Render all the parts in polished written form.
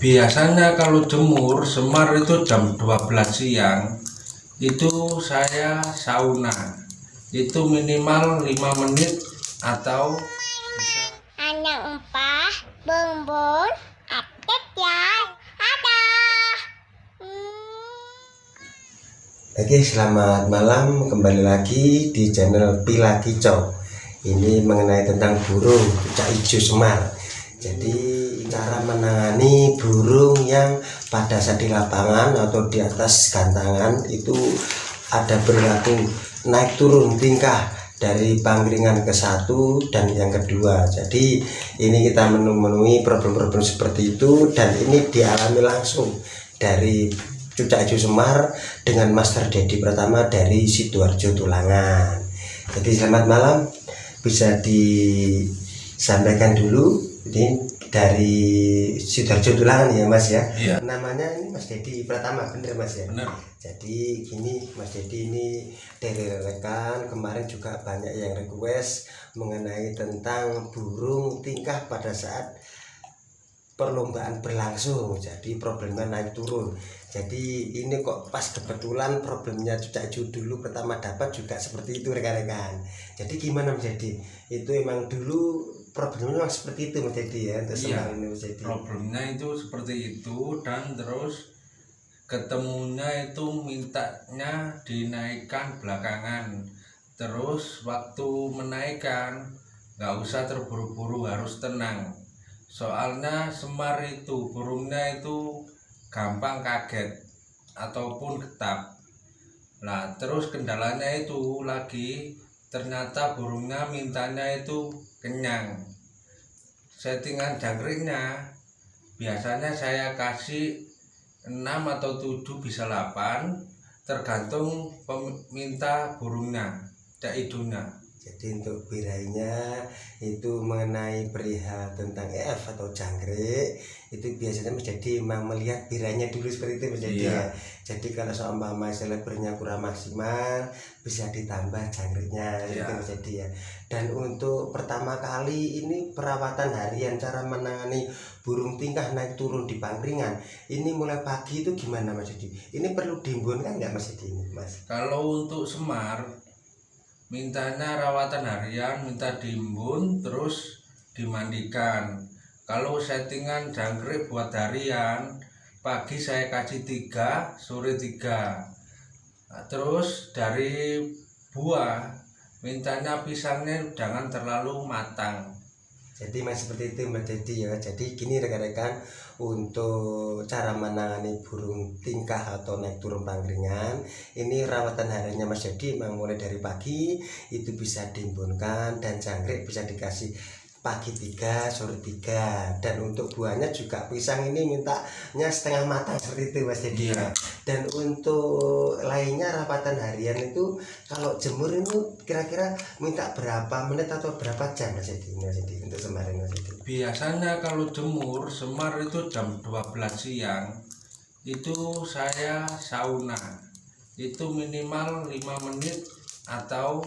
Biasanya kalau jemur semar itu jam 12 siang itu saya sauna. Itu minimal 5 menit atau bisa. Anak empah, bonbon, aktif ya. Ada. Oke, selamat malam, kembali lagi di channel Pila Kicau. Ini mengenai tentang burung cucak hijau semar. Jadi cara menangani burung yang pada saat di lapangan atau di atas gantangan itu ada perilaku naik turun tingkah dari pangkringan ke satu dan yang kedua. Jadi ini kita menemui problem-problem seperti itu, dan ini dialami langsung dari cucak hijau semar dengan Master Dedi Pratama dari Sidoarjo Tulangan. Jadi selamat malam, bisa disampaikan dulu. Ini dari Sidoarjo Tulangan ya Mas ya. Iya. Namanya ini Mas Dedi Pratama, bener Mas ya? Benar. Jadi gini Mas Dedi, ini dari rekan kemarin juga banyak yang request mengenai tentang burung tingkah pada saat perlombaan berlangsung. Jadi problemnya naik turun. Jadi ini kok pas kebetulan problemnya cucak hijau dulu pertama dapat juga seperti itu rekan-rekan. Jadi gimana Mas Dedi? Itu emang dulu problemnya memang seperti itu Mas Dedi ya untuk semar ini Mas Dedi. Problemnya itu seperti itu, dan terus ketemunya itu mintanya dinaikkan belakangan. Terus waktu menaikkan nggak usah terburu-buru, harus tenang. Soalnya semar itu burungnya itu gampang kaget ataupun getap. Nah terus kendalanya itu lagi, ternyata burungnya mintanya itu kenyang. Settingan jangkriknya biasanya saya kasih 6 atau 7 bisa 8, tergantung peminta burungnya, cak hidungnya. Jadi untuk birainya itu mengenai perihal tentang EF atau jangkrik itu biasanya menjadi memang melihat birainya dulu seperti itu menjadi Iya. ya. Jadi kalau seumpama selebernya kurang maksimal bisa ditambah jangkriknya Iya. itu menjadi ya. Dan untuk pertama kali ini perawatan harian cara menangani burung tingkah naik turun di pangkringan ini mulai pagi itu gimana Mas Dedi? Ini perlu diimbunkan nggak Mas Dedi ini Mas? Kalau untuk semar mintanya rawatan harian, minta diimbun terus dimandikan. Kalau settingan jangkrik buat harian, pagi saya kasih 3, sore 3. Nah, terus dari buah mintanya pisangnya jangan terlalu matang. Jadi mas seperti itu Mas Dedi ya. Jadi gini rekan-rekan, untuk cara menangani burung tingkah atau naik turun pangkringan ini rawatan hariannya Mas Dedi memang mulai dari pagi itu bisa diimbunkan, dan jangkrik bisa dikasih pagi 3, sore 3. Dan untuk buahnya juga pisang ini mintanya setengah matang seperti itu Mas Dedi ya. Dan untuk lainnya rawatan harian itu kalau jemur itu kira-kira minta berapa menit atau berapa jam Mas Dedi untuk semar ini Mas Dedi? Biasanya kalau jemur semar itu jam 12 siang itu saya sauna. Itu minimal 5 menit atau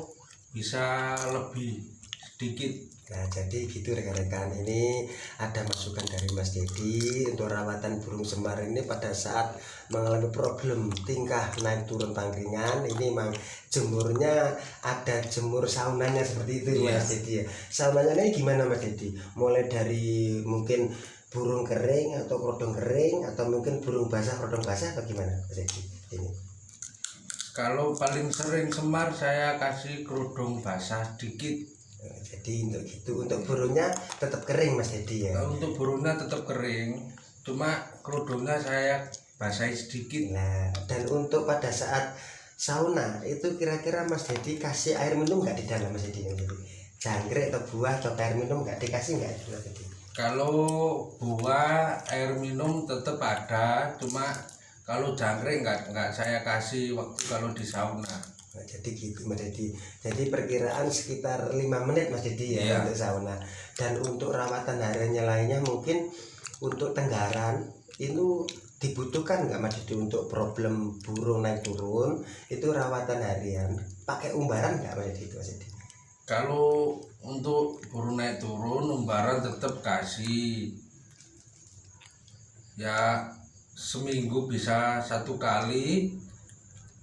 bisa lebih sedikit. Nah jadi gitu rekan-rekan, ini ada masukan dari Mas Dedi untuk rawatan burung semar ini pada saat mengalami problem tingkah naik turun pangkringan. Ini memang jemurnya ada jemur saunanya seperti itu Iya. Mas Dedi ya. Saunanya ini gimana Mas Dedi? Mulai dari mungkin burung kering atau kodong kering, atau mungkin burung basah kodong basah, atau gimana Mas Dedi ini? Kalau paling sering semar saya kasih kerudung basah dikit. Jadi untuk gitu, untuk burungnya tetap kering Mas Dedi ya. Untuk burungnya tetap kering, cuma kerudungnya saya basahi sedikit. Nah, dan untuk pada saat sauna itu kira-kira Mas Dedi kasih air minum nggak di dalam Mas Dedi? Jangkrik atau buah atau air minum nggak dikasih nggak Mas Dedi? Kalau buah air minum tetap ada, cuma kalau jangkrik nggak saya kasih waktu kalau di sauna. Nah, jadi gitu Mas Dedi. Jadi perkiraan sekitar 5 menit Mas Dedi ya. Iya. Untuk sauna. Dan untuk rawatan hariannya lainnya mungkin untuk tenggaran itu dibutuhkan nggak Mas Dedi untuk problem burung naik turun itu rawatan harian pakai umbaran nggak Mas Dedi itu Mas Dedi? Kalau untuk burung naik turun umbaran tetap kasih. Ya seminggu bisa 1 kali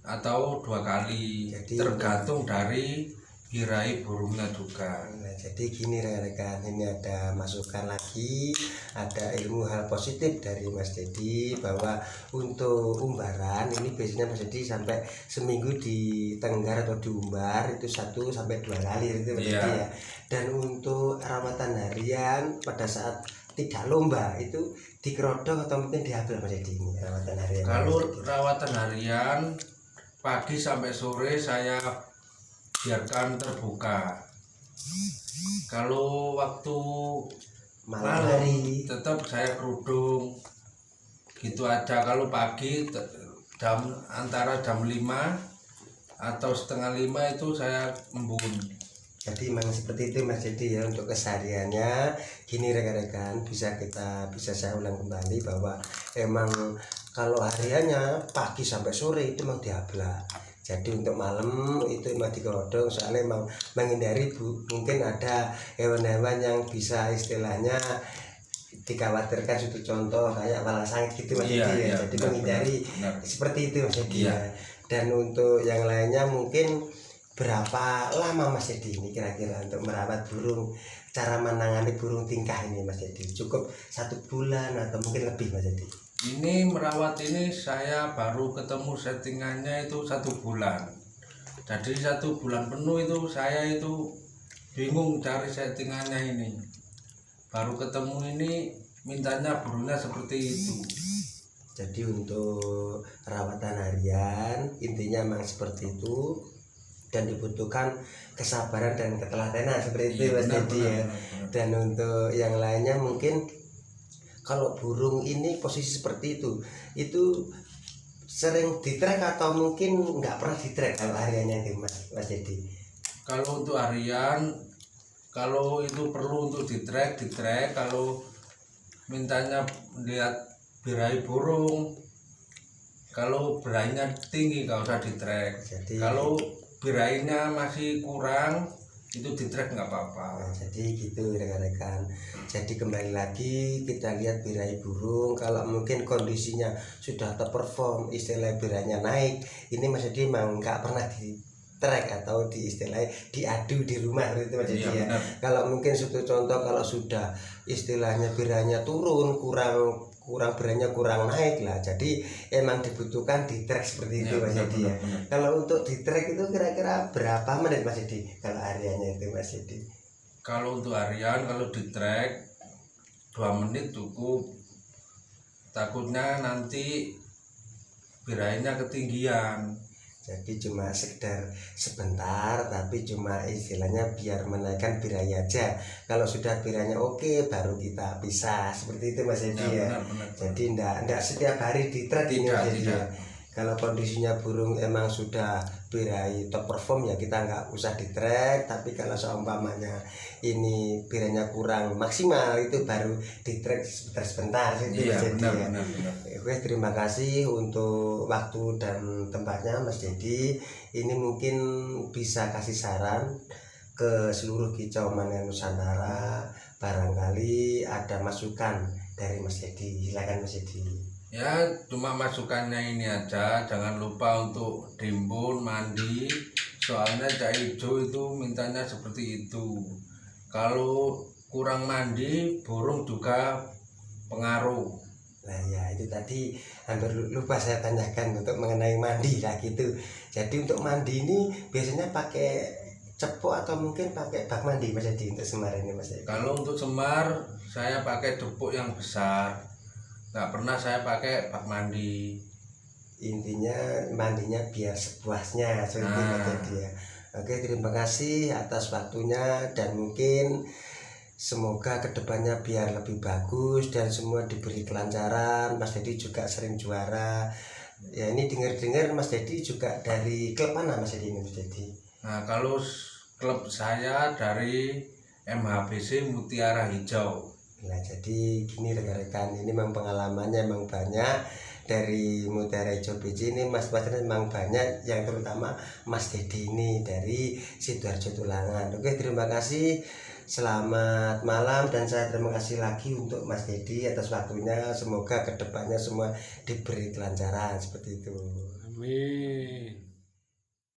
atau 2 kali, Jadi tergantung dari birahi burungnya juga. Nah, jadi gini rekan-rekan, ini ada masukan lagi, ada ilmu hal positif dari Mas Dedi bahwa untuk umbaran ini biasanya Mas Dedi sampai seminggu ditenggar atau diumbar itu 1 sampai 2 kali itu Mas Dedi ya. Dan untuk rawatan harian pada saat tidak lomba itu dikerodok atau mungkin diambil Mas Dedi ini rawatan harian. Kalau rawatan harian pagi sampai sore saya biarkan terbuka. Kalau waktu malam hari tetap saya kerudung gitu aja. Kalau pagi antara jam 5 atau setengah 5 itu saya embun. Jadi memang seperti itu Mas Dedi ya untuk kesehariannya. Gini rekan-rekan, bisa saya ulang kembali bahwa emang kalau hariannya pagi sampai sore itu memang diablak. Jadi untuk malam itu memang digodong, soalnya memang menghindari mungkin ada hewan-hewan yang bisa istilahnya dikhawatirkan, suatu contoh kayak walasangit gitu Mas Dedi ya. Jadi menghindari seperti itu Mas Dedi ya. Dan untuk yang lainnya mungkin berapa lama Mas Dedi ini kira-kira untuk merawat burung, cara menangani burung tingkah ini Mas Dedi? Cukup 1 bulan atau mungkin lebih Mas Dedi? Ini merawat ini saya baru ketemu settingannya itu 1 bulan. Jadi 1 bulan penuh itu saya itu bingung cari settingannya ini. Baru ketemu ini mintanya burungnya seperti itu. Jadi untuk rawatan harian intinya memang seperti itu, dan dibutuhkan kesabaran dan ketelatenan seperti itu Mas Dedi ya. Dan untuk yang lainnya mungkin kalau burung ini posisi seperti itu sering di-track atau mungkin nggak pernah di-track kalau hariannya itu Mas Dedi? Kalau untuk harian, kalau itu perlu untuk di-track. Kalau mintanya lihat birahi burung, kalau birahinya tinggi nggak usah di-track. Kalau birahinya masih kurang itu di-track nggak apa-apa. Nah, jadi gitu rekan-rekan. Jadi kembali lagi kita lihat birahi burung, kalau mungkin kondisinya sudah terperform, istilah birahinya naik, ini Mas Dedi memang nggak pernah di track atau di istilahnya diadu di rumah gitu Mas Dedi ya. Kalau mungkin suatu contoh kalau sudah istilahnya birahinya turun, kurang birahinya kurang naik lah, jadi emang dibutuhkan di track seperti itu Mas Dedi ya. Kalau untuk di track itu kira-kira berapa menit Mas Dedi kalau hariannya itu Mas Dedi? Kalau untuk harian kalau di track 2 menit cukup. Takutnya nanti birahinya ketinggian. Jadi cuma sekedar sebentar, tapi cuma istilahnya biar menaikkan birahi aja. Kalau sudah birahnya oke, baru kita pisah seperti itu Mas Dedi ya. Jadi enggak setiap hari di track ini Mas Dedi ya. Kalau kondisinya burung emang sudah birahi top perform ya kita nggak usah di track. Tapi kalau seumpamanya ini birahnya kurang maksimal itu baru di track sebentar gitu Mas Dedi ya. Oke, terima kasih untuk waktu dan tempatnya Mas Dedi. Ini mungkin bisa kasih saran ke seluruh kicau mania Nusantara, barangkali ada masukan dari Mas Dedi. Silakan Mas Dedi. Ya cuma masukannya ini aja, jangan lupa untuk dimbun, mandi. Soalnya cak hijau itu mintanya seperti itu. Kalau kurang mandi burung juga pengaruh. Nah ya itu tadi hampir lupa saya tanyakan untuk mengenai mandi lah gitu. Jadi untuk mandi ini biasanya pakai cepuk atau mungkin pakai bak mandi Mas Dedi untuk semar ini Mas Dedi? Kalau untuk semar saya pakai cepuk yang besar. Nggak pernah saya pakai bak mandi. Intinya mandinya biar sepuasnya seperti Mas Dedi ya. Oke, terima kasih atas waktunya dan mungkin semoga kedepannya biar lebih bagus dan semua diberi kelancaran. Mas Dedi juga sering juara. Ya ini dengar-dengar Mas Dedi juga dari klub mana Mas Dedi ini Mas Dedi? Nah kalau klub saya dari MHBC Mutiara Hijau. Nah jadi gini rekan-rekan, ini memang pengalamannya memang banyak dari Mutiara Hijau BC ini Mas memang banyak, yang terutama Mas Dedi ini dari Sidoarjo Tulangan. Oke, terima kasih Selamat malam dan saya terima kasih lagi untuk Mas Dedi atas waktunya. Semoga kedepannya semua diberi kelancaran seperti itu. Amin.